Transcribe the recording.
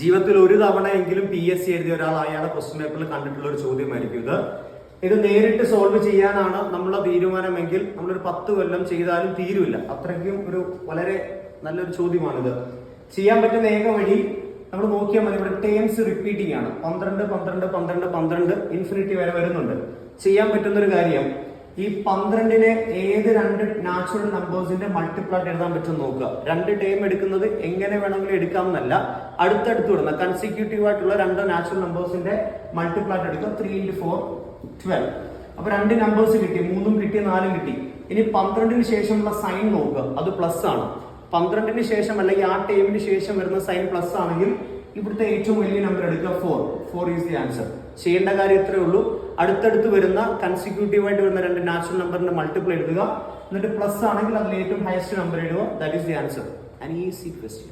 ജീവിതത്തിൽ ഒരു തവണയെങ്കിലും PSC എഴുതിയ ഒരാൾ അയാളെ ക്വസ്റ്റ്യൻ പേപ്പറിൽ കണ്ടിട്ടുള്ള ഒരു ചോദ്യമായിരിക്കും ഇത് നേരിട്ട് സോൾവ് ചെയ്യാനാണ് നമ്മളെ തീരുമാനമെങ്കിൽ നമ്മളൊരു 10 കൊല്ലം ചെയ്താലും തീരുമില്ല. അത്രയ്ക്കും ഒരു വളരെ നല്ലൊരു ചോദ്യമാണിത്. ചെയ്യാൻ പറ്റുന്ന ഏക വഴി നമ്മൾ നോക്കിയാൽ മതി. ഇവിടെ ടേംസ് റിപ്പീറ്റിംഗ് ആണ്. 12 12 12 12 ഇൻഫിനിറ്റി വരെ വരുന്നുണ്ട്. ചെയ്യാൻ പറ്റുന്ന ഒരു കാര്യം, ഈ 12നെ ഏത് 2 നാച്ചുറൽ നമ്പേഴ്സിന്റെ മൾട്ടിപ്ലായിട്ട് എഴുതാൻ പറ്റും നോക്കുക. 2 ടേം എടുക്കുന്നത് എങ്ങനെ വേണമെങ്കിലും എടുക്കാമെന്നല്ല, അടുത്തടുത്ത് വിടുന്ന കൺസിക്യൂട്ടീവ് ആയിട്ടുള്ള 2 നാച്ചുറൽ നമ്പേഴ്സിന്റെ മൾട്ടിപ്ലായിട്ട് എടുക്കുക. 3 × 4 12. അപ്പൊ 2 നമ്പേഴ്സ് കിട്ടി, 3 കിട്ടി, 4 കിട്ടി. ഇനി 12ന് ശേഷമുള്ള സൈൻ നോക്കുക, അത് പ്ലസ് ആണ്. 12ന് ശേഷം അല്ലെങ്കിൽ ആ ടൈമിന് ശേഷം വരുന്ന സൈൻ പ്ലസ് ആണെങ്കിൽ ഇവിടുത്തെ ഏറ്റവും വലിയ നമ്പർ എടുക്കുക 4 ഈസ് ദി ആൻസർ. ചെയ്യേണ്ട കാര്യം ഇത്രയേ ഉള്ളൂ. അടുത്തടുത്ത് വരുന്ന കൺസിക്യൂട്ടീവ് ആയിട്ട് വരുന്ന 2 നാച്ചുറൽ നമ്പറിന്റെ മൾട്ടിപ്പിൾ എഴുതുക, എന്നിട്ട് പ്ലസ് ആണെങ്കിൽ അതിൽ ഏറ്റവും ഹയസ്റ്റ് നമ്പർ എഴുതുക. That is the answer. An easy question.